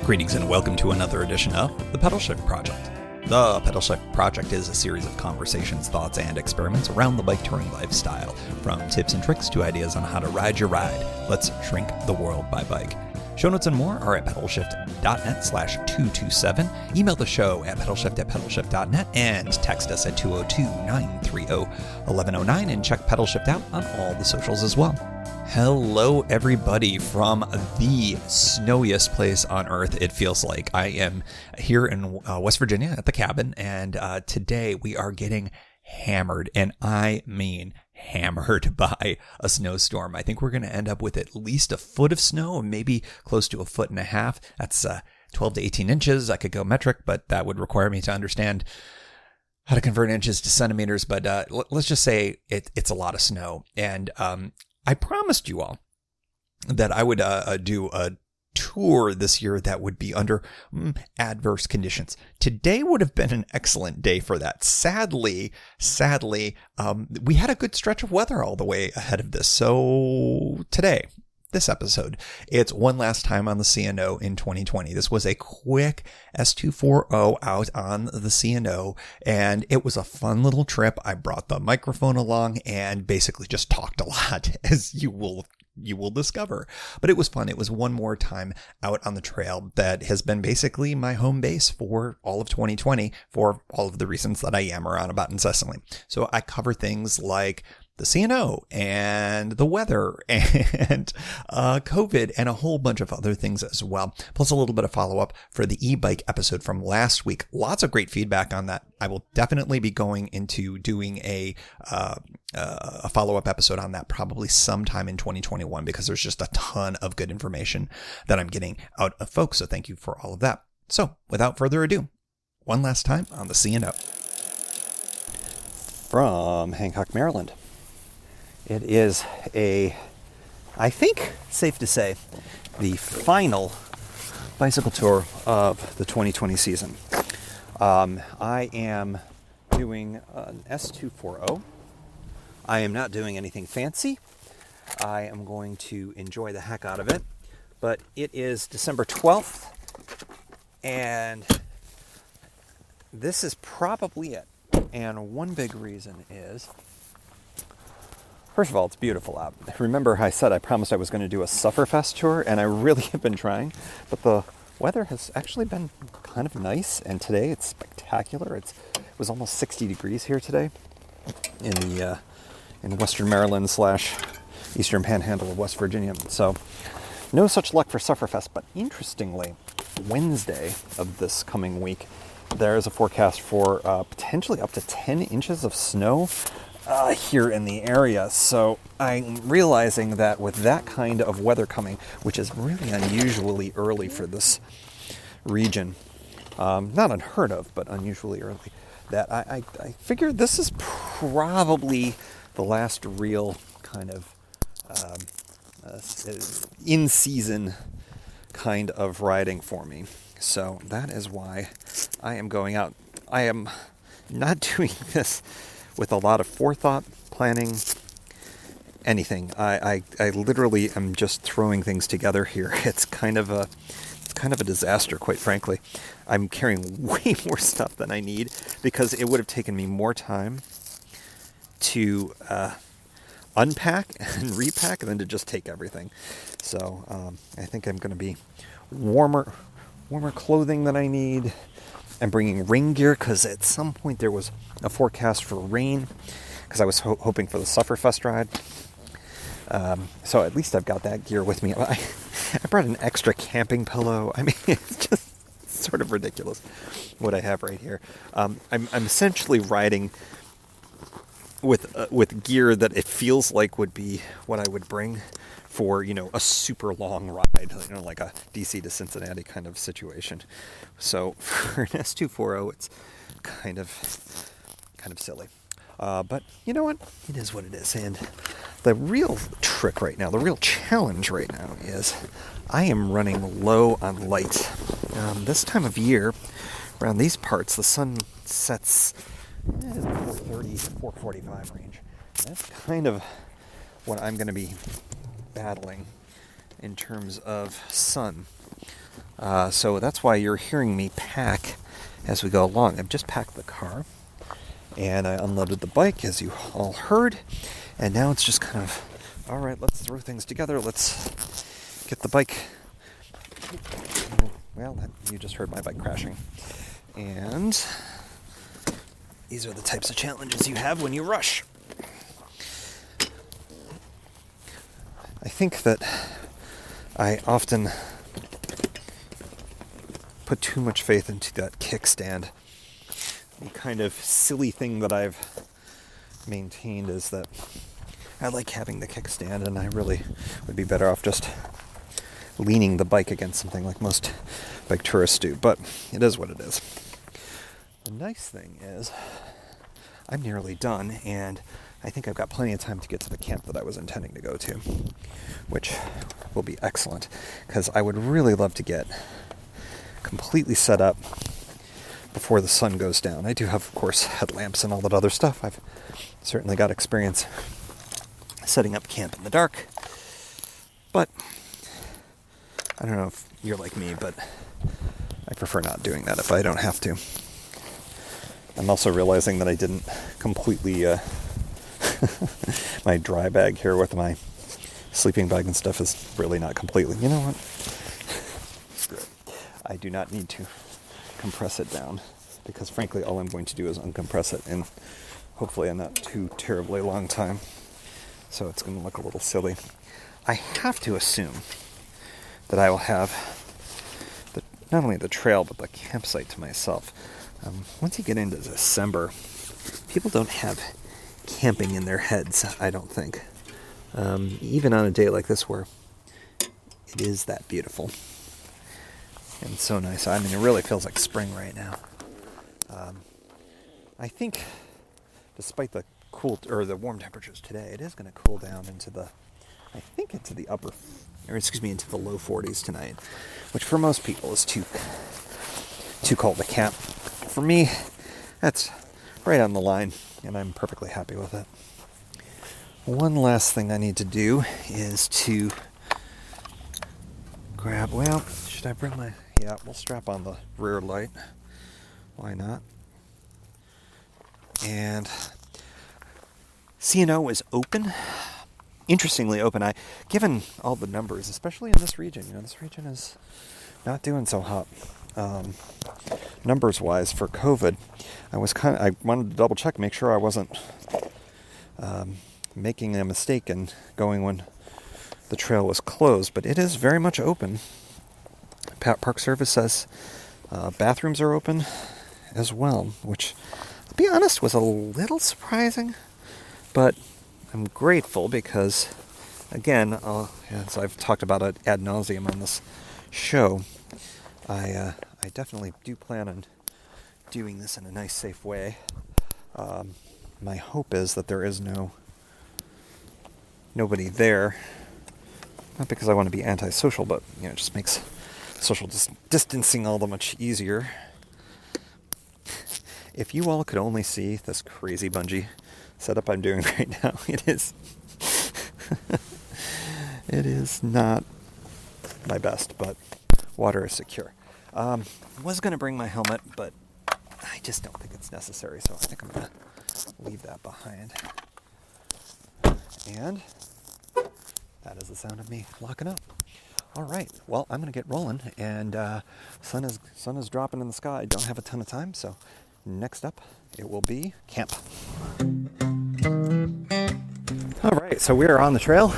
Greetings and welcome to another edition of The Pedal Shift Project. The Pedal Shift Project is a series of conversations, thoughts, and experiments around the bike touring lifestyle. From tips and tricks to ideas on how to ride your ride, let's shrink the world by bike. Show notes and more are at pedalshift.net/227. Email the show at pedalshift@pedalshift.net and text us at 202-930-1109 and check Pedal Shift out on all the socials as well. Hello, everybody, from the snowiest place on earth, it feels like. I am here in West Virginia at the cabin, and today we are getting hammered, and I mean hammered by a snowstorm. I think we're going to end up with at least a foot of snow, and maybe close to a foot and a half. That's 12 to 18 inches. I could go metric, but that would require me to understand how to convert inches to centimeters. But let's just say it's a lot of snow, and I promised you all that I would do a tour this year that would be under adverse conditions. Today would have been an excellent day for that. Sadly, we had a good stretch of weather all the way ahead of this. So today, this episode, it's one last time on the C&O in 2020. This was a quick S240 out on the C&O, and it was a fun little trip. I brought the microphone along and basically just talked a lot, as you will discover. But it was fun. It was one more time out on the trail that has been basically my home base for all of 2020 for all of the reasons that I yammer on about incessantly. So I cover things like the C&O and the weather and COVID and a whole bunch of other things as well. Plus a little bit of follow-up for the e-bike episode from last week. Lots of great feedback on that. I will definitely be going into doing a follow-up episode on that probably sometime in 2021 because there's just a ton of good information that I'm getting out of folks. So thank you for all of that. So without further ado, one last time on the C&O. From Hancock, Maryland. It is I think, safe to say, the final bicycle tour of the 2020 season. I am doing an S240. I am not doing anything fancy. I am going to enjoy the heck out of it. But it is December 12th, and this is probably it. And one big reason is, first of all, it's beautiful out. Remember I said I promised I was going to do a sufferfest tour, and I really have been trying. But the weather has actually been kind of nice, and today it's spectacular. It was almost 60 degrees here today in Western Maryland / Eastern Panhandle of West Virginia. So no such luck for sufferfest. But interestingly, Wednesday of this coming week, there is a forecast for potentially up to 10 inches of snow here in the area. So I'm realizing that with that kind of weather coming, which is really unusually early for this region, not unheard of, but unusually early, that I figure this is probably the last real kind of in-season kind of riding for me. So that is why I am going out. I am not doing this with a lot of forethought, planning, anything. I literally am just throwing things together here. It's kind of a disaster, quite frankly. I'm carrying way more stuff than I need because it would have taken me more time to unpack and repack than to just take everything. So I think I'm going to be warmer clothing than I need. I'm bringing rain gear because at some point there was a forecast for rain because I was hoping for the sufferfest ride. So at least I've got that gear with me. I brought an extra camping pillow. I mean, it's just sort of ridiculous what I have right here. I'm essentially riding with gear that it feels like would be what I would bring for, a super long ride, like a DC to Cincinnati kind of situation. So for an S240, it's kind of silly. But you know what? It is what it is. And the real trick right now, the real challenge right now is I am running low on light. This time of year, around these parts, the sun sets 4:30 to 4:45 range. That's kind of what I'm going to be battling in terms of sun. So that's why you're hearing me pack as we go along. I've just packed the car, and I unloaded the bike, as you all heard, and now it's just kind of, all right, let's throw things together. Let's get the bike. Well, you just heard my bike crashing. And these are the types of challenges you have when you rush. I think that I often put too much faith into that kickstand. The kind of silly thing that I've maintained is that I like having the kickstand, and I really would be better off just leaning the bike against something like most bike tourists do, but it is what it is. The nice thing is I'm nearly done, and I think I've got plenty of time to get to the camp that I was intending to go to, which will be excellent, because I would really love to get completely set up before the sun goes down. I do have, of course, headlamps and all that other stuff. I've certainly got experience setting up camp in the dark, but I don't know if you're like me, but I prefer not doing that if I don't have to. I'm also realizing that I didn't completely, my dry bag here with my sleeping bag and stuff is really not completely, you know what? Screw it. I do not need to compress it down, because frankly all I'm going to do is uncompress it in hopefully a not too terribly long time. So it's going to look a little silly. I have to assume that I will have not only the trail but the campsite to myself. Once you get into December, people don't have camping in their heads, I don't think. Even on a day like this where it is that beautiful and so nice. I mean, it really feels like spring right now. I think, despite the the warm temperatures today, it is going to cool down into the into the low 40s tonight, which for most people is too cold to camp. For me, that's right on the line, and I'm perfectly happy with it. One last thing I need to do is to grab, should I bring my, we'll strap on the rear light. Why not? And C&O is open. Interestingly open. Given all the numbers, especially in this region, this region is not doing so hot. Numbers wise for COVID, I wanted to double check, make sure I wasn't making a mistake and going when the trail was closed, but it is very much open. Park Service says bathrooms are open as well, which, to be honest, was a little surprising, but I'm grateful because, again, as I've talked about it ad nauseum on this show, I definitely do plan on doing this in a nice, safe way. My hope is that there is nobody there. Not because I want to be antisocial, but it just makes social distancing all the much easier. If you all could only see this crazy bungee setup I'm doing right now, it is it is not my best, but water is secure. Was going to bring my helmet, but I just don't think it's necessary, so I think I'm going to leave that behind. And that is the sound of me locking up. All right, well, I'm going to get rolling, and sun is dropping in the sky. I don't have a ton of time, so next up, it will be camp. All right, so we are on the trail,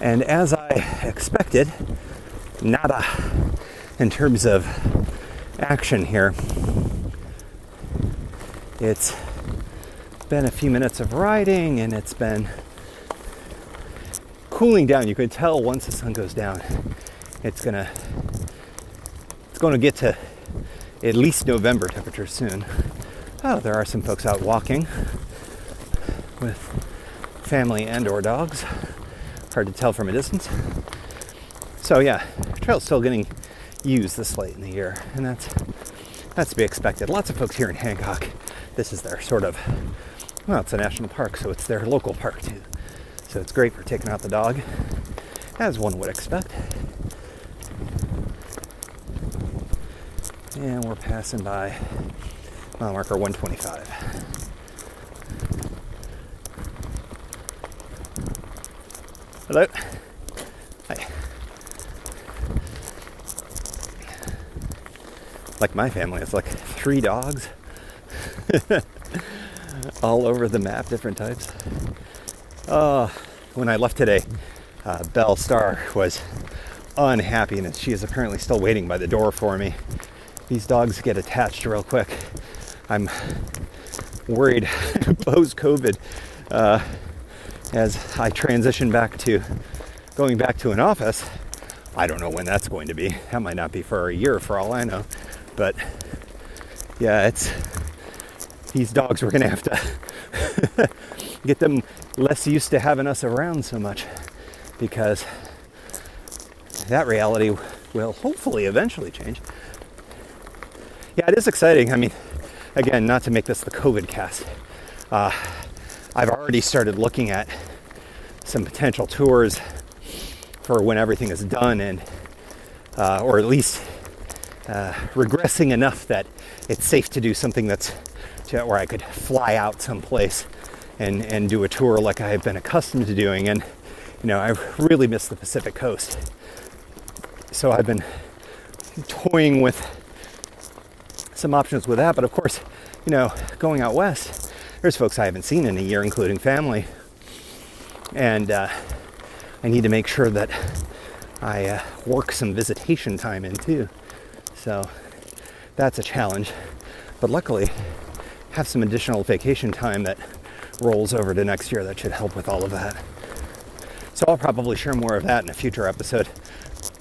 and as I expected, nada in terms of action here. It's been a few minutes of riding, and it's been cooling down. You can tell once the sun goes down, it's going to get to at least November temperature soon. Oh, there are some folks out walking with family and or dogs. Hard to tell from a distance. So yeah, the trail's still getting used this late in the year, and that's to be expected. Lots of folks here in Hancock, this is their sort of, it's a national park, so it's their local park too. So it's great for taking out the dog, as one would expect. And we're passing by mile marker 125. Hello. Hi. Like my family, it's like 3 dogs. All over the map, different types. When I left today, Belle Star was unhappy, and she is apparently still waiting by the door for me. These dogs get attached real quick. I'm worried post-COVID as I transition back to going back to an office. I don't know when that's going to be. That might not be for a year for all I know. But yeah, these dogs, we're going to have to get them less used to having us around so much, because that reality will hopefully eventually change. Yeah, it is exciting. I mean, again, not to make this the COVID cast, I've already started looking at some potential tours for when everything is done, and or at least regressing enough that it's safe to do something where I could fly out someplace and do a tour like I've been accustomed to doing. And I've really missed the Pacific Coast, so I've been toying with some options with that. But of course, going out west, there's folks I haven't seen in a year, including family, and I need to make sure that I work some visitation time in too. So that's a challenge, but luckily have some additional vacation time that rolls over to next year that should help with all of that. So I'll probably share more of that in a future episode,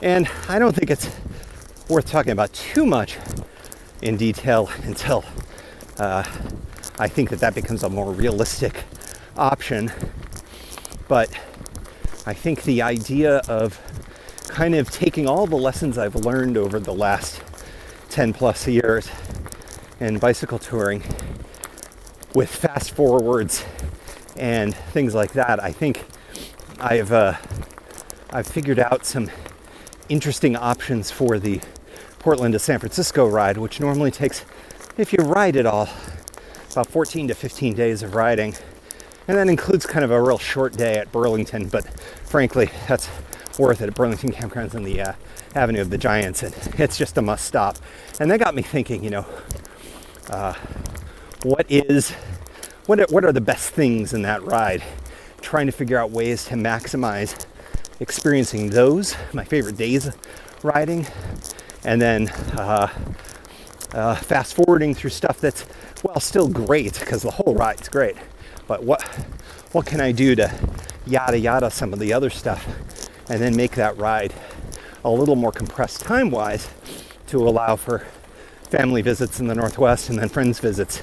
and I don't think it's worth talking about too much in detail until I think that becomes a more realistic option. But I think the idea of kind of taking all the lessons I've learned over the last 10 plus years in bicycle touring with fast forwards and things like that, I think I've figured out some interesting options for the Portland to San Francisco ride, which normally takes, if you ride it all, about 14 to 15 days of riding. And that includes kind of a real short day at Burlington, but frankly, that's worth it. Burlington Campground's in the Avenue of the Giants, and it's just a must stop. And that got me thinking, what are the best things in that ride? Trying to figure out ways to maximize experiencing those, my favorite days riding, and then fast forwarding through stuff that's, well, still great, because the whole ride's great. But what can I do to yada some of the other stuff, and then make that ride a little more compressed time-wise to allow for family visits in the Northwest and then friends visits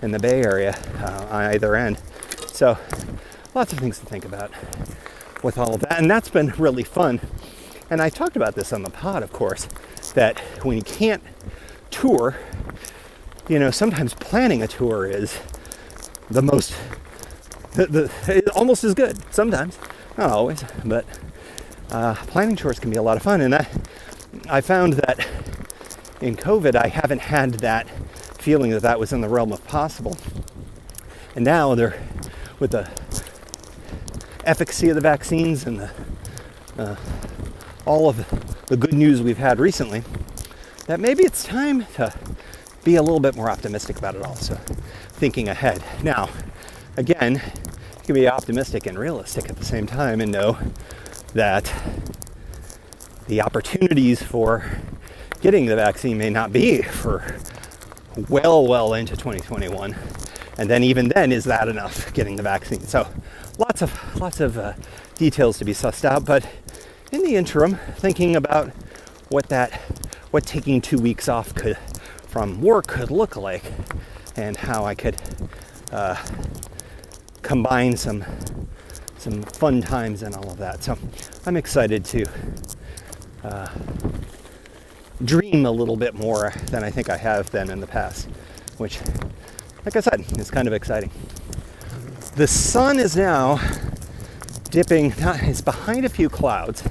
in the Bay Area on either end. So lots of things to think about with all of that, and that's been really fun. And I talked about this on the pod, of course, that when you can't tour, sometimes planning a tour is the most, almost as good sometimes, not always, but planning tours can be a lot of fun. And I found that in COVID, I haven't had that feeling that was in the realm of possible. And now they're, with the efficacy of the vaccines and all of the good news we've had recently, that maybe it's time to be a little bit more optimistic about it all. So thinking ahead. Now, again, you can be optimistic and realistic at the same time and know that the opportunities for getting the vaccine may not be for well into 2021. And then even then, is that enough, getting the vaccine? So lots of details to be sussed out. But in the interim, thinking about what taking 2 weeks off from work could look like, and how I could combine some fun times and all of that. So I'm excited to dream a little bit more than I think I have been in the past, which, like I said, is kind of exciting. The sun is now dipping. It's behind a few clouds.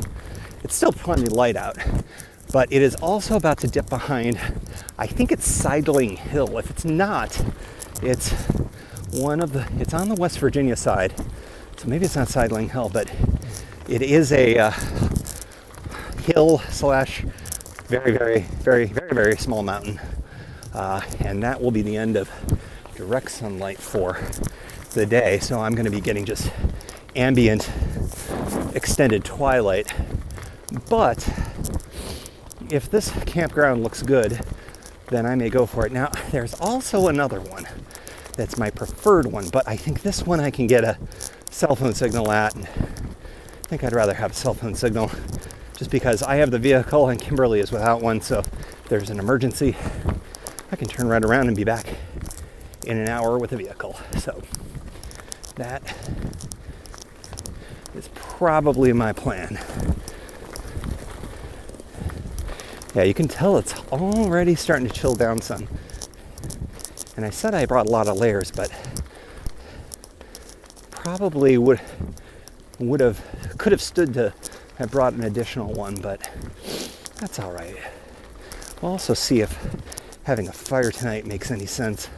It's still plenty light out, but it is also about to dip behind I think it's Sidling Hill. If it's not, it's on the West Virginia side. So maybe it's not Sidling Hill, but it is a hill slash very, very, very, very, very small mountain. And that will be the end of direct sunlight for the day. So I'm going to be getting just ambient extended twilight. But if this campground looks good, then I may go for it. Now, there's also another one that's my preferred one, but I think this one I can get a cell phone signal at. And I think I'd rather have a cell phone signal just because I have the vehicle and Kimberly is without one. So if there's an emergency, I can turn right around and be back in an hour with a vehicle. So that is probably my plan. Yeah, you can tell it's already starting to chill down some. And I said I brought a lot of layers, but probably could have stood to have brought an additional one, but that's all right. We'll also see if having a fire tonight makes any sense.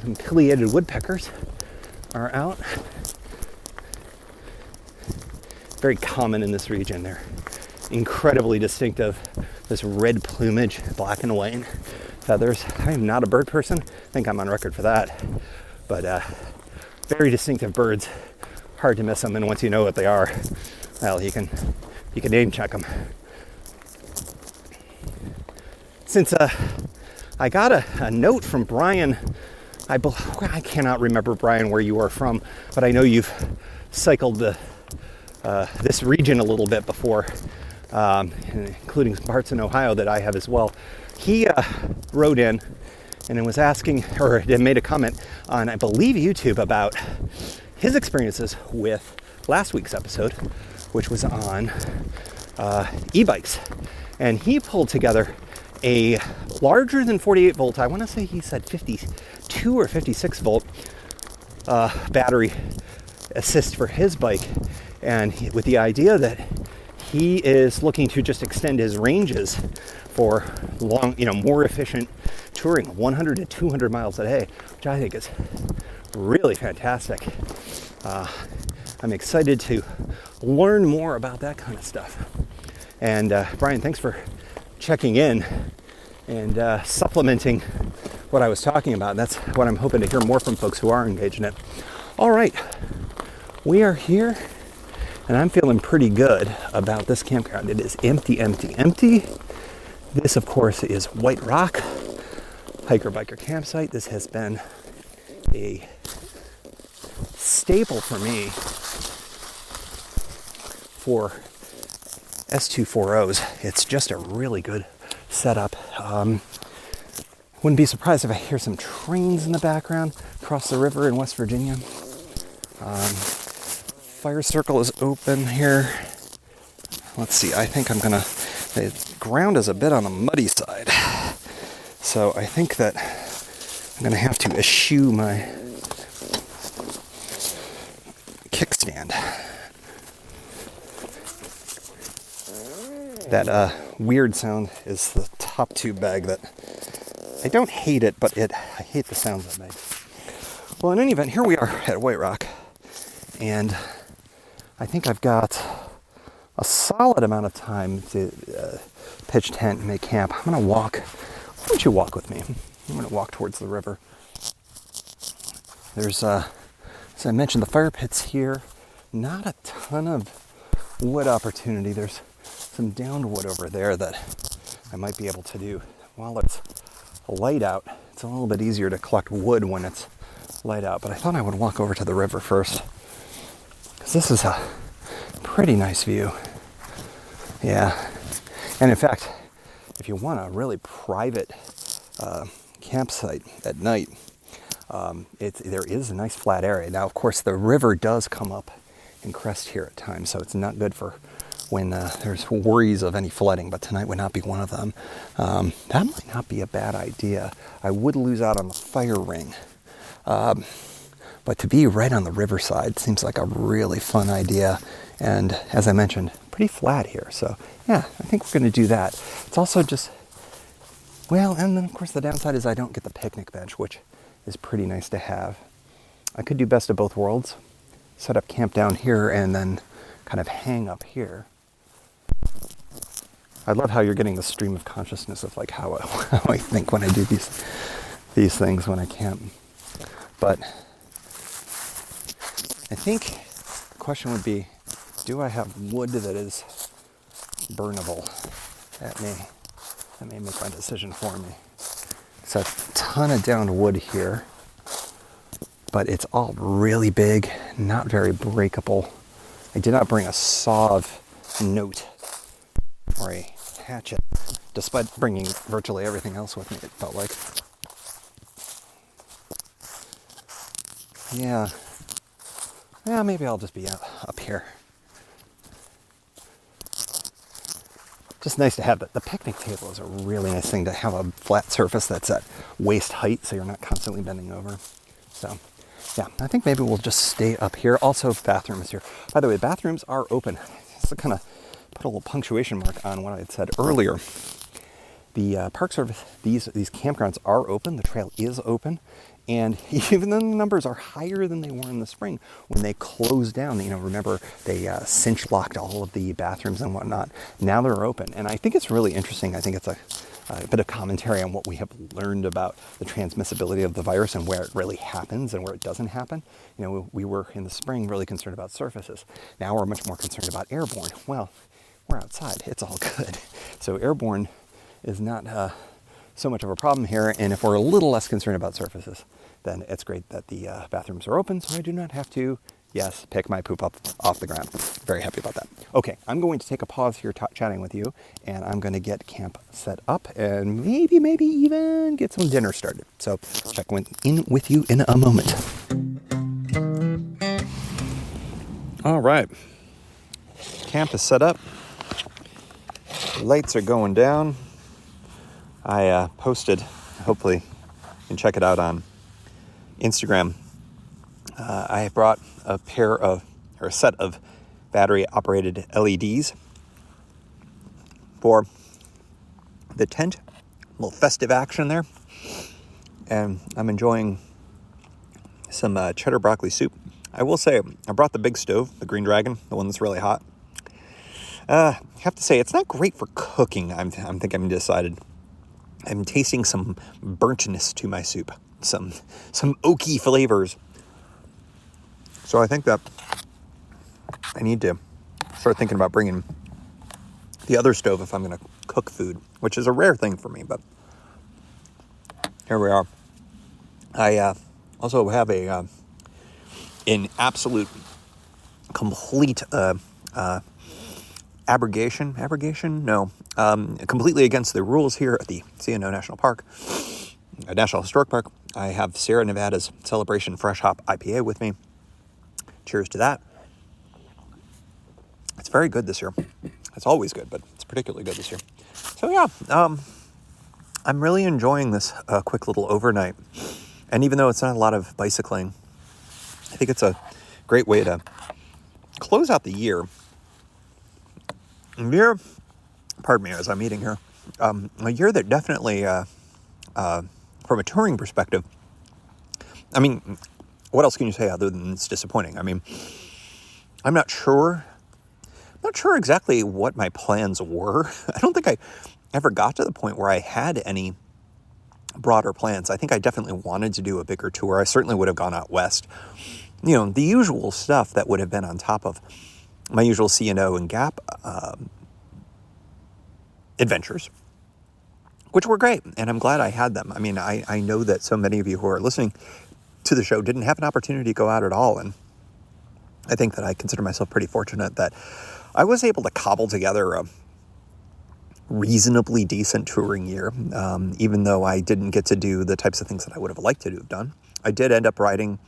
Some pileated woodpeckers are out. Very common in this region. They're incredibly distinctive. This red plumage, black and white feathers. I am not a bird person. I think I'm on record for that. But very distinctive birds. Hard to miss them, and once you know what they are, well, you can name check them. Since I got a note from Brian, I cannot remember, Brian, where you are from, but I know you've cycled this region a little bit before, including parts in Ohio that I have as well. He wrote in and was asking, or made a comment on, I believe, YouTube about his experiences with last week's episode, which was on e-bikes. And he pulled together a larger than 48 volt, I want to say he said 52 or 56 volt battery assist for his bike. And with the idea that he is looking to just extend his ranges for long, more efficient touring, 100 to 200 miles a day, which I think is really fantastic. I'm excited to learn more about that kind of stuff. And Brian, thanks for checking in and supplementing what I was talking about. That's what I'm hoping to hear more from folks who are engaged in it. All right, we are here, and I'm feeling pretty good about this campground. It is empty, empty, empty. This, of course, is White Rock hiker-biker campsite. This has been a staple for me for S240s. It's just a really good setup. Wouldn't be surprised if I hear some trains in the background across the river in West Virginia. Fire circle is open here. Let's see, I think the ground is a bit on the muddy side. So I think that I'm gonna have to eschew my kickstand. That weird sound is the top tube bag that I don't hate it, but I hate the sound of that bag. Well, in any event, here we are at White Rock, and I think I've got a solid amount of time to pitch tent and make camp. I'm gonna walk. Why don't you walk with me? I'm gonna walk towards the river. There's, as I mentioned, the fire pit's here. Not a ton of wood opportunity. There's some downed wood over there that I might be able to do. While it's light out, it's a little bit easier to collect wood when it's light out, but I thought I would walk over to the river first, because this is a pretty nice view. Yeah, and in fact, if you want a really private campsite at night, there is a nice flat area. Now, of course, the river does come up and crest here at times, so it's not good for when there's worries of any flooding, but tonight would not be one of them. That might not be a bad idea. I would lose out on the fire ring. But to be right on the riverside seems like a really fun idea. And as I mentioned, pretty flat here. So yeah, I think we're going to do that. It's also just, well, and then of course the downside is I don't get the picnic bench, which is pretty nice to have. I could do best of both worlds. Set up camp down here and then kind of hang up here. I love how you're getting the stream of consciousness of like how I think when I do these things when I camp. But I think the question would be, do I have wood that is burnable? That may make my decision for me. It's a ton of downed wood here, but it's all really big, not very breakable. I did not bring a saw of note or a hatchet, despite bringing virtually everything else with me, it felt like. Yeah, maybe I'll just be up here. Just nice to have the picnic table is a really nice thing to have a flat surface that's at waist height so you're not constantly bending over. So yeah, I think maybe we'll just stay up here. Also, bathroom is here. By the way, bathrooms are open. Just to kind of put a little punctuation mark on what I had said earlier. The Park Service, these campgrounds are open. The trail is open. And even though the numbers are higher than they were in the spring, when they closed down, remember they cinch locked all of the bathrooms and whatnot. Now they're open. And I think it's really interesting. I think it's a bit of commentary on what we have learned about the transmissibility of the virus and where it really happens and where it doesn't happen. We were in the spring really concerned about surfaces. Now we're much more concerned about airborne. Well, we're outside. It's all good. So airborne is not so much of a problem here. And if we're a little less concerned about surfaces, then it's great that the bathrooms are open, so I do not have to, yes, pick my poop up off the ground. Very happy about that. Okay, I'm going to take a pause here chatting with you, and I'm going to get camp set up and maybe even get some dinner started. So check in with you in a moment. All right, camp is set up. The lights are going down. I posted, hopefully you can check it out on Instagram. I brought a set of battery operated LEDs for the tent. A little festive action there. And I'm enjoying some cheddar broccoli soup. I will say, I brought the big stove, the Green Dragon, the one that's really hot. I have to say, it's not great for cooking. I think I'm decided. I'm tasting some burntness to my soup, some oaky flavors. So I think that I need to start thinking about bringing the other stove if I'm going to cook food, which is a rare thing for me, but here we are. I also have an absolute complete abrogation? No. Completely against the rules here at the C&amp National Park, National Historic Park. I have Sierra Nevada's Celebration Fresh Hop IPA with me. Cheers to that. It's very good this year. It's always good, but it's particularly good this year. So yeah, I'm really enjoying this quick little overnight. And even though it's not a lot of bicycling, I think it's a great way to close out the year. Pardon me as I'm eating here, a year that definitely, from a touring perspective, I mean, what else can you say other than it's disappointing? I mean, I'm not sure exactly what my plans were. I don't think I ever got to the point where I had any broader plans. I think I definitely wanted to do a bigger tour. I certainly would have gone out west. The usual stuff that would have been on top of my usual C&O and Gap adventures, which were great, and I'm glad I had them. I mean, I know that so many of you who are listening to the show didn't have an opportunity to go out at all, and I think that I consider myself pretty fortunate that I was able to cobble together a reasonably decent touring year, even though I didn't get to do the types of things that I would have liked to have done. I did end up riding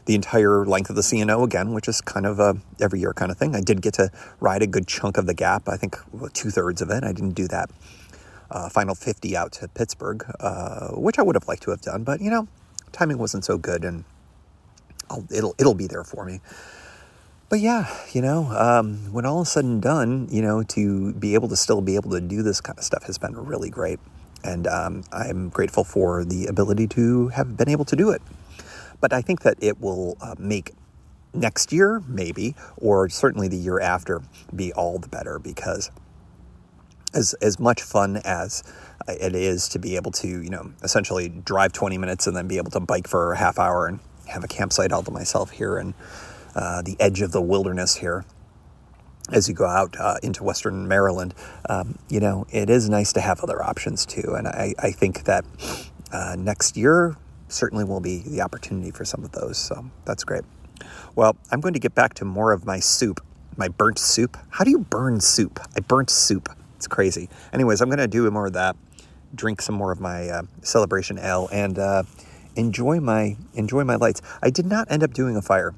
the entire length of the C&O again, which is kind of a every year kind of thing. I did get to ride a good chunk of the Gap, I think 2/3 of it. I didn't do that final 50 out to Pittsburgh, which I would have liked to have done, but timing wasn't so good, and it'll be there for me. But yeah, when all is said and done, to be able to still be able to do this kind of stuff has been really great. And I'm grateful for the ability to have been able to do it. But I think that it will make next year, maybe, or certainly the year after, be all the better, because as much fun as it is to be able to, essentially drive 20 minutes and then be able to bike for a half hour and have a campsite all to myself here and the edge of the wilderness here as you go out into Western Maryland, it is nice to have other options too. And I think that next year certainly will be the opportunity for some of those. So that's great. Well, I'm going to get back to more of my soup, my burnt soup. How do you burn soup? I burnt soup. It's crazy. Anyways, I'm going to do more of that, drink some more of my celebration ale, and enjoy my lights. I did not end up doing a fire.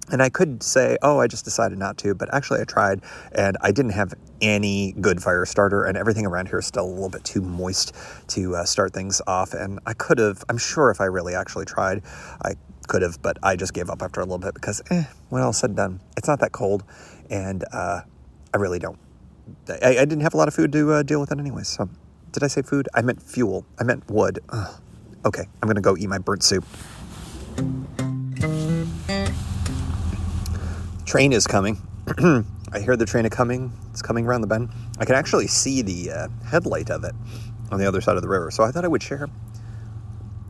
And I could say, I just decided not to, but actually I tried, and I didn't have any good fire starter, and everything around here is still a little bit too moist to start things off. And I could have, I'm sure if I really actually tried, I could have, but I just gave up after a little bit because, when all said and done, it's not that cold, and I really don't. I didn't have a lot of food to deal with it anyway, so did I say food? I meant fuel. I meant wood. Ugh. Okay, I'm going to go eat my burnt soup. Train is coming. I hear the train coming. It's coming around the bend. I can actually see the headlight of it on the other side of the river. So I thought I would share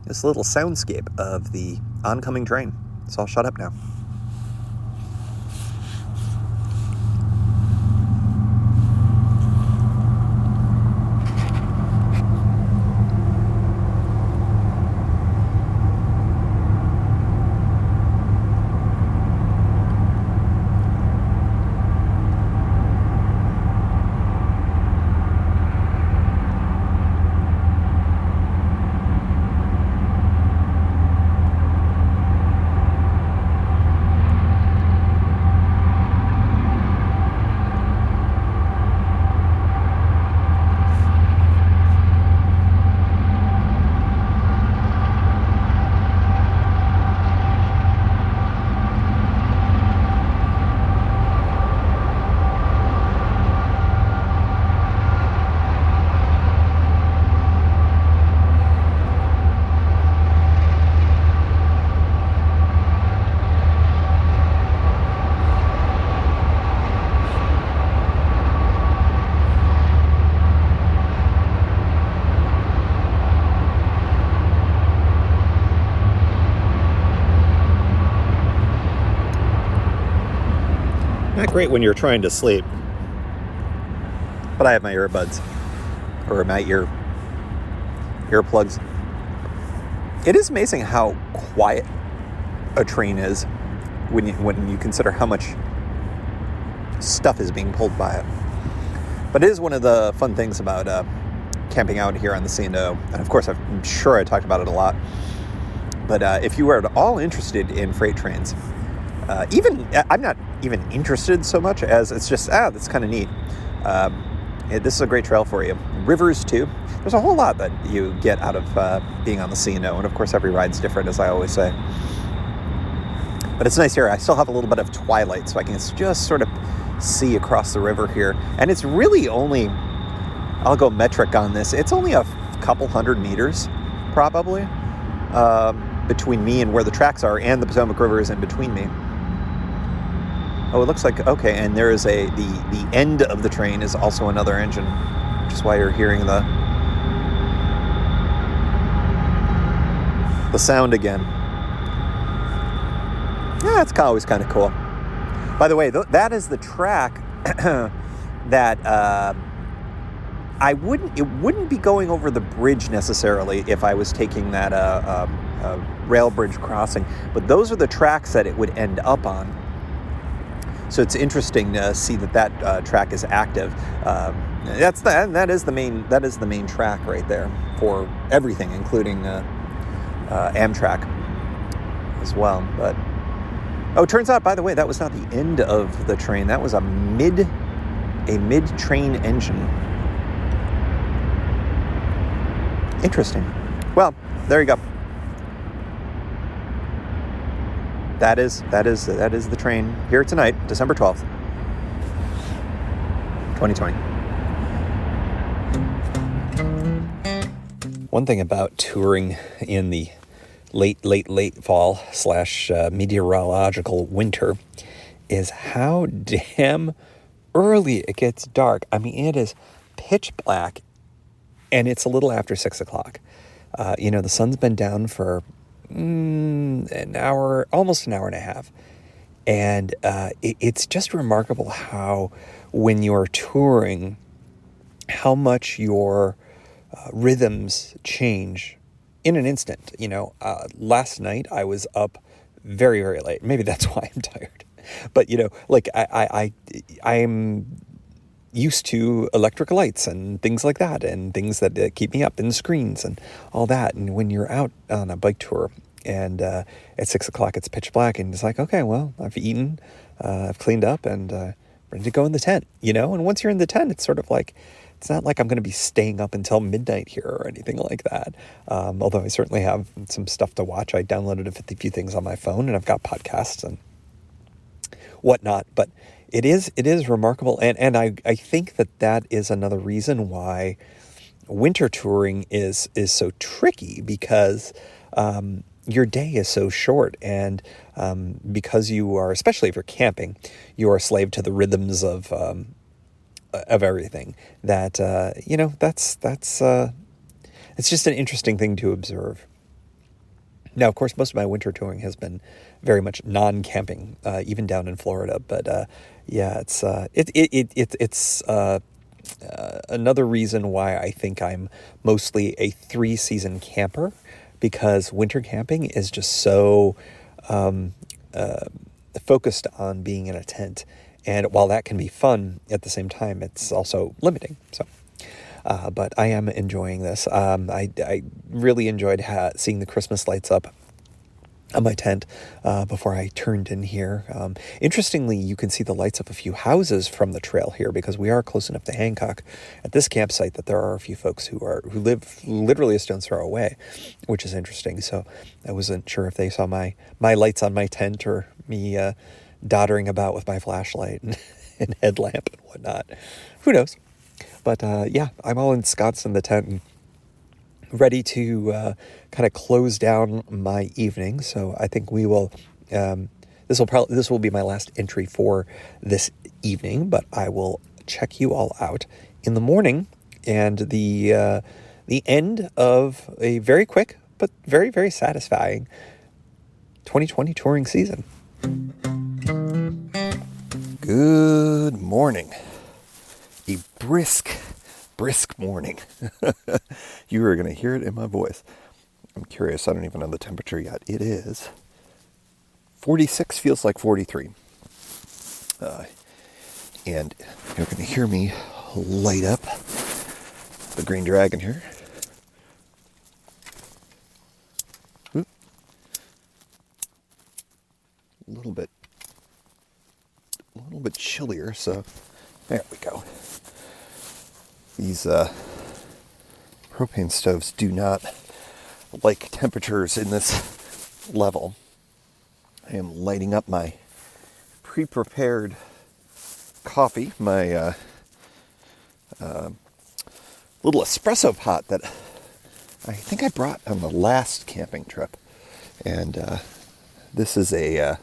this little soundscape of the oncoming train. So I'll shut up now. Not great when you're trying to sleep, but I have my earbuds or my earplugs. It is amazing how quiet a train is when you consider how much stuff is being pulled by it. But it is one of the fun things about camping out here on the C&O, and of course I'm sure I talked about it a lot. But if you are at all interested in freight trains, I'm not even interested so much as it's just, that's kind of neat. This is a great trail for you. Rivers, too. There's a whole lot that you get out of being on the C&O, and of course every ride's different, as I always say. But it's nice here. I still have a little bit of twilight, so I can just sort of see across the river here. And it's really only, I'll go metric on this, it's only a couple hundred meters, probably, between me and where the tracks are, and the Potomac River is in between me. Oh, it looks like, okay, and there is the end of the train is also another engine, which is why you're hearing the sound again. Yeah, it's always kind of cool. By the way, that is the track that it wouldn't be going over the bridge necessarily if I was taking that rail bridge crossing, but those are the tracks that it would end up on. So it's interesting to see that track is active. That is the main track right there for everything, including Amtrak as well. But it turns out, by the way, that was not the end of the train. That was a mid-train engine. Interesting. Well, there you go. that is the train here tonight, December 12th, 2020. One thing about touring in the late fall / meteorological winter is how damn early it gets dark. I mean, it is pitch black, and it's a little after 6 o'clock. The sun's been down for an hour, almost an hour and a half. And it's just remarkable how, when you're touring, how much your rhythms change in an instant. Last night I was up very, very late. Maybe that's why I'm tired. But, I'm used to electric lights and things like that, and things that keep me up, and screens and all that. And when you're out on a bike tour and at 6 o'clock it's pitch black, and it's like, okay, well, I've eaten, I've cleaned up, and ready to go in the tent, And once you're in the tent, it's sort of like, it's not like I'm going to be staying up until midnight here or anything like that. Although I certainly have some stuff to watch. I downloaded a few things on my phone, and I've got podcasts and whatnot. But it is remarkable. And I think that is another reason why winter touring is so tricky, because your day is so short. And because you are, especially if you're camping, you are a slave to the rhythms of everything. That it's just an interesting thing to observe. Now, of course, most of my winter touring has been very much non-camping, even down in Florida. But it's another reason why I think I'm mostly a 3-season camper, because winter camping is just so focused on being in a tent. And while that can be fun, at the same time, it's also limiting. So, but I am enjoying this. I really enjoyed seeing the Christmas lights up on my tent before I turned in here. Interestingly, you can see the lights of a few houses from the trail here, because we are close enough to Hancock at this campsite that there are a few folks who live literally a stone's throw away, which is interesting. So I wasn't sure if they saw my lights on my tent, or me doddering about with my flashlight and headlamp and whatnot. Who knows? But I'm all ensconced in the tent and ready to kind of close down my evening. So I think we will. This will be my last entry for this evening, but I will check you all out in the morning, and the end of a very quick but very, very satisfying 2020 touring season. Good morning. A brisk morning. You are going to hear it in my voice. I'm curious. I don't even know the temperature yet. It is 46, feels like 43. And you're going to hear me light up the Green Dragon here. Oop. A little bit chillier, so there we go. These propane stoves do not like temperatures in this level. I am lighting up my pre-prepared coffee, my little espresso pot that I think I brought on the last camping trip. And this is a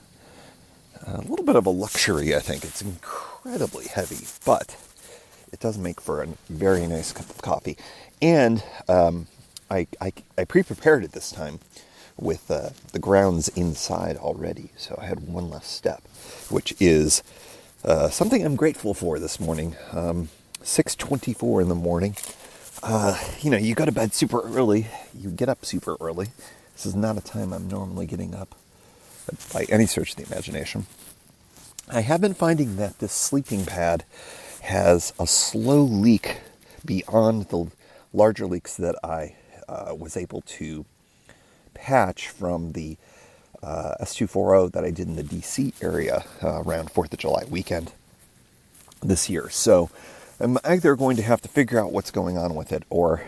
little bit of a luxury, I think. It's incredibly heavy, but it does make for a very nice cup of coffee. And I pre-prepared it this time with the grounds inside already. So I had one less step, which is something I'm grateful for this morning. 6:24 in the morning. You go to bed super early. You get up super early. This is not a time I'm normally getting up by any stretch of the imagination. I have been finding that this sleeping pad has a slow leak beyond the larger leaks that I was able to patch from the S240 that I did in the DC area around 4th of July weekend this year. So I'm either going to have to figure out what's going on with it, or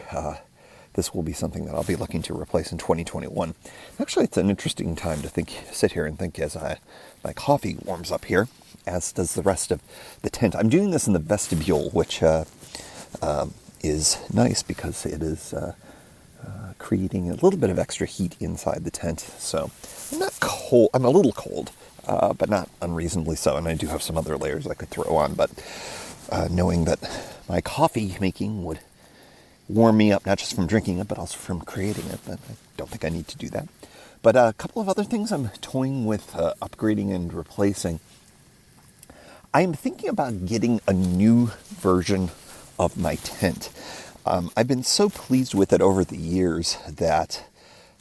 this will be something that I'll be looking to replace in 2021. Actually, it's an interesting time to sit here and think as my coffee warms up here, as does the rest of the tent. I'm doing this in the vestibule, which is nice because it is creating a little bit of extra heat inside the tent. So I'm not cold. I'm a little cold, but not unreasonably so. And I do have some other layers I could throw on. But knowing that my coffee making would warm me up, not just from drinking it, but also from creating it, but I don't think I need to do that. But a couple of other things I'm toying with upgrading and replacing. I'm thinking about getting a new version of my tent. I've been so pleased with it over the years that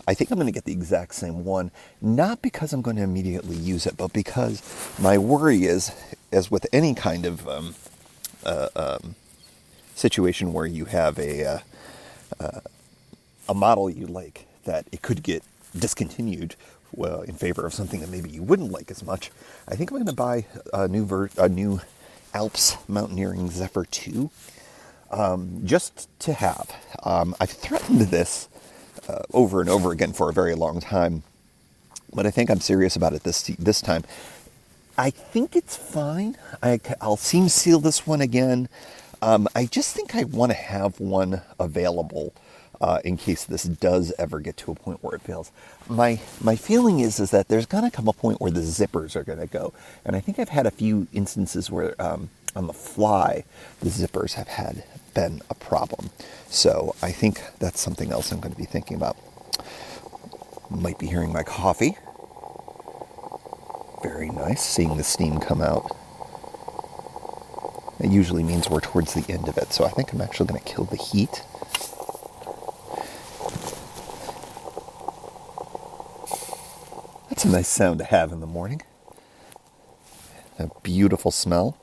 I think I'm going to get the exact same one, not because I'm going to immediately use it, but because my worry is, as with any kind of situation where you have a model you like, that it could get discontinued in favor of something that maybe you wouldn't like as much. I think I'm going to buy a new Alps Mountaineering Zephyr 2, just to have. I've threatened this over and over again for a very long time, but I think I'm serious about it this time. I think it's fine. I'll seam seal this one again. I just think I want to have one available in case this does ever get to a point where it fails. My feeling is that there's going to come a point where the zippers are going to go. And I think I've had a few instances where on the fly, the zippers have been a problem. So I think that's something else I'm going to be thinking about. Might be hearing my coffee. Very nice, seeing the steam come out. It usually means we're towards the end of it, so I think I'm actually going to kill the heat. That's a nice sound to have in the morning. A beautiful smell.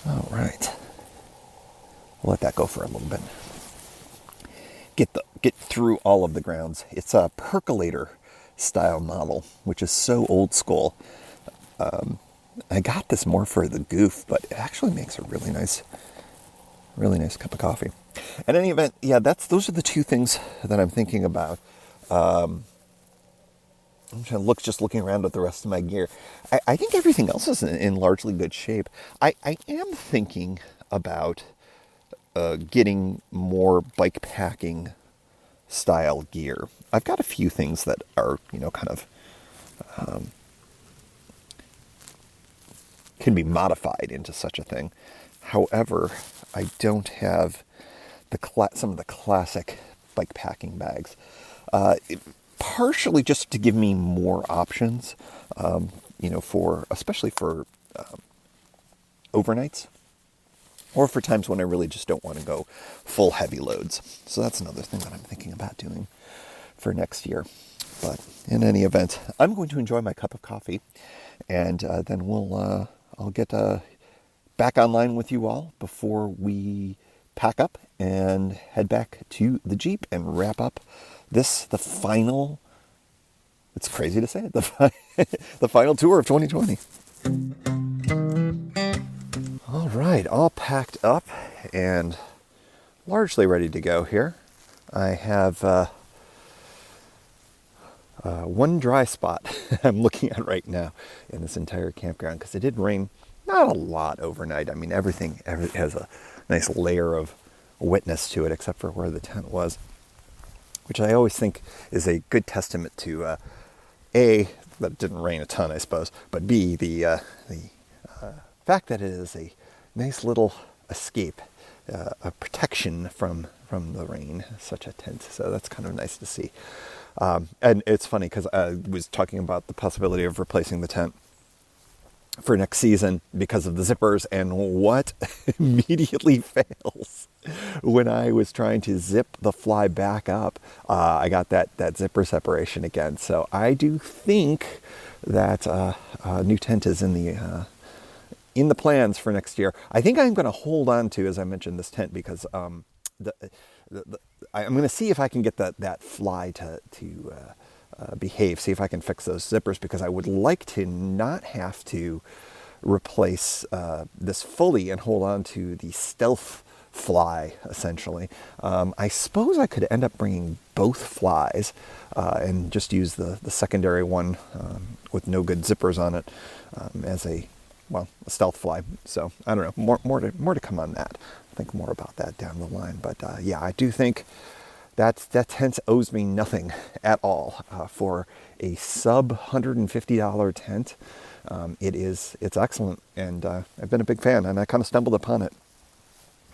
All right. We'll let that go for a little bit. Get through all of the grounds. It's a percolator style model, which is so old school. I got this more for the goof, but it actually makes a really nice cup of coffee. In any event, yeah, those are the two things that I'm thinking about. I'm trying to looking around at the rest of my gear. I think everything else is in largely good shape. I am thinking about getting more bike packing style gear. I've got a few things that are, kind of can be modified into such a thing. However, I don't have some of the classic bike packing bags. Partially just to give me more options, especially for overnights, or for times when I really just don't want to go full heavy loads. So that's another thing that I'm thinking about doing for next year. But in any event, I'm going to enjoy my cup of coffee, and then I'll get back online with you all before we pack up and head back to the Jeep and wrap up the final, it's crazy to say it, the final tour of 2020. All right, all packed up and largely ready to go here. I have one dry spot I'm looking at right now in this entire campground, because it did rain not a lot overnight. I mean, everything has a nice layer of wetness to it, except for where the tent was, which I always think is a good testament to A, that it didn't rain a ton, I suppose, but B, the fact that it is a nice little escape, a protection from the rain, such a tent. So that's kind of nice to see. And it's funny because I was talking about the possibility of replacing the tent for next season because of the zippers, and what immediately fails when I was trying to zip the fly back up, I got that zipper separation again. So I do think that a new tent is in the plans for next year. I think I'm going to hold on to, as I mentioned, this tent because I'm going to see if I can get that fly to behave, see if I can fix those zippers, because I would like to not have to replace this fully and hold on to the stealth fly, essentially. I suppose I could end up bringing both flies and just use the secondary one with no good zippers on it as a stealth fly. So I don't know, more to come on that. I'll think more about that down the line. But yeah, I do think that tent owes me nothing at all for a sub $150 tent. It's excellent, and I've been a big fan, and I kind of stumbled upon it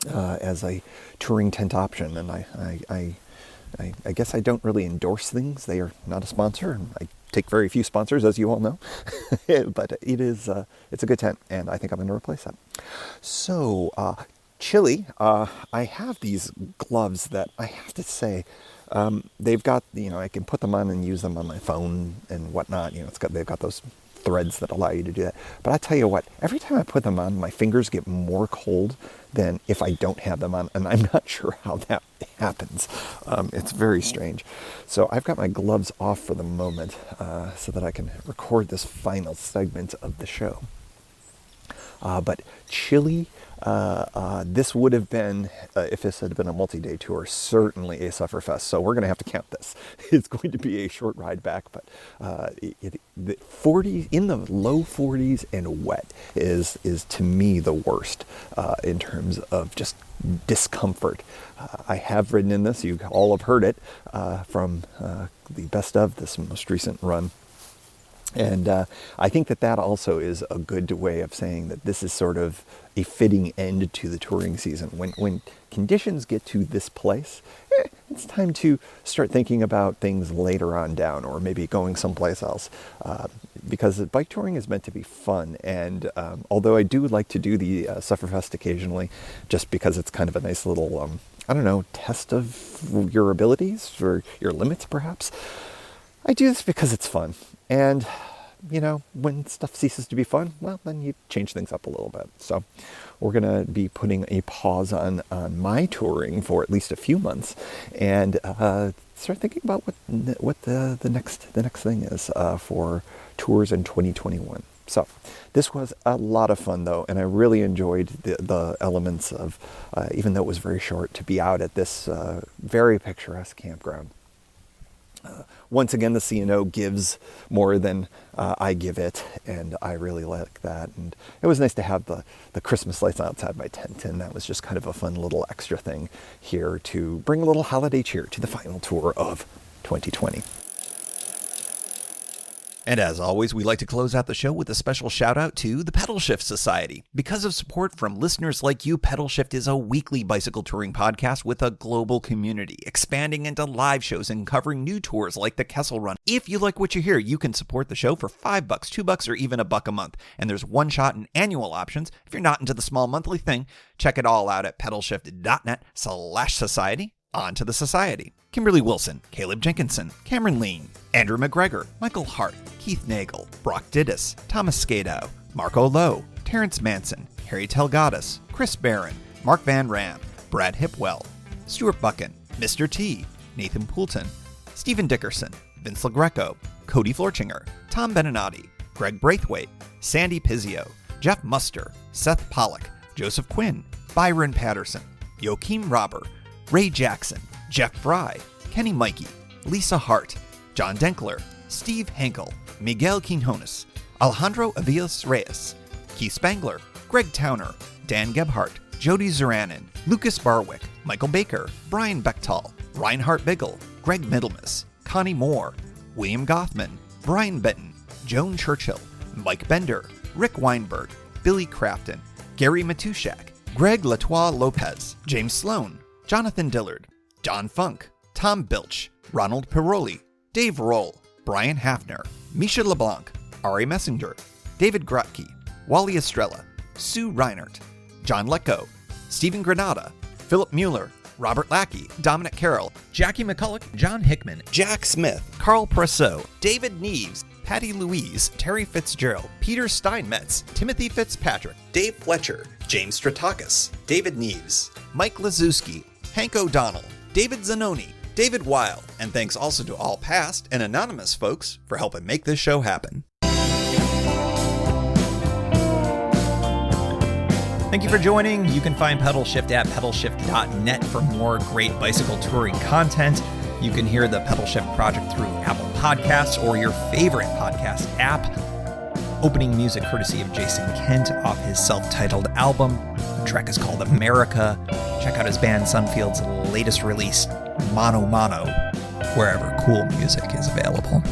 as a touring tent option. And I guess I don't really endorse things. They are not a sponsor. I take very few sponsors, as you all know, but it's a good tent, and I think I'm going to replace that. So, chili, I have these gloves that I have to say, they've got, I can put them on and use them on my phone and whatnot. They've got those threads that allow you to do that. But I tell you what, every time I put them on, my fingers get more cold than if I don't have them on, and I'm not sure how that happens. It's very strange. So I've got my gloves off for the moment so that I can record this final segment of the show. But chili, this would have been, if this had been a multi-day tour, certainly a sufferfest. So we're going to have to count this. It's going to be a short ride back, but the 40 in the low 40s and wet is to me the worst in terms of just discomfort. I have ridden in this. You all have heard it from the best of this most recent run. And I think that also is a good way of saying that this is sort of a fitting end to the touring season. When conditions get to this place, it's time to start thinking about things later on down, or maybe going someplace else. Because bike touring is meant to be fun. And although I do like to do the Sufferfest occasionally, just because it's kind of a nice little, test of your abilities or your limits, perhaps, I do this because it's fun. And, when stuff ceases to be fun, well, then you change things up a little bit. So we're going to be putting a pause on my touring for at least a few months and start thinking about what the next thing is for tours in 2021. So this was a lot of fun, though, and I really enjoyed the elements of, even though it was very short, to be out at this very picturesque campground. Once again, the C&O gives more than I give it, and I really like that. And it was nice to have the Christmas lights outside my tent, and that was just kind of a fun little extra thing here to bring a little holiday cheer to the final tour of 2020. And as always, we like to close out the show with a special shout out to the Pedal Shift Society. Because of support from listeners like you, Pedal Shift is a weekly bicycle touring podcast with a global community, expanding into live shows and covering new tours like the Kessel Run. If you like what you hear, you can support the show for $5, $2, or even $1 a month. And there's one-shot and annual options. If you're not into the small monthly thing, check it all out at pedalshift.net/society. On to the society. Kimberly Wilson, Caleb Jenkinson, Cameron Lean, Andrew McGregor, Michael Hart, Keith Nagel, Brock Didis, Thomas Skadow, Marco Lowe, Terrence Manson, Harry Telgadis, Chris Barron, Mark Van Ram, Brad Hipwell, Stuart Buchan, Mr. T, Nathan Poulton, Stephen Dickerson, Vince LaGreco, Cody Florchinger, Tom Beninati, Greg Braithwaite, Sandy Pizzio, Jeff Muster, Seth Pollock, Joseph Quinn, Byron Patterson, Joachim Robber, Ray Jackson, Jeff Fry, Kenny Mikey, Lisa Hart, John Denkler, Steve Henkel, Miguel Quinones, Alejandro Avilas Reyes, Keith Spangler, Greg Towner, Dan Gebhardt, Jody Zeranin, Lucas Barwick, Michael Baker, Brian Bechtal, Reinhard Biggle, Greg Middlemas, Connie Moore, William Gothman, Brian Benton, Joan Churchill, Mike Bender, Rick Weinberg, Billy Crafton, Gary Matushak, Greg Latois Lopez, James Sloan, Jonathan Dillard, John Funk, Tom Bilch, Ronald Piroli, Dave Roll, Brian Hafner, Misha LeBlanc, Ari Messenger, David Grotke, Wally Estrella, Sue Reinert, John Letko, Stephen Granada, Philip Mueller, Robert Lackey, Dominic Carroll, Jackie McCulloch, John Hickman, Jack Smith, Carl Presso, David Neves, Patty Louise, Terry Fitzgerald, Peter Steinmetz, Timothy Fitzpatrick, Dave Fletcher, James Stratakis, David Neves, Mike Lazuski, Hank O'Donnell, David Zanoni, David Weil, and thanks also to all past and anonymous folks for helping make this show happen. Thank you for joining. You can find Pedal Shift at pedalshift.net for more great bicycle touring content. You can hear the Pedal Shift project through Apple Podcasts or your favorite podcast app. Opening music courtesy of Jason Kent off his self-titled album. The track is called America. Check out his band Sunfield's latest release, Mono Mono, wherever cool music is available.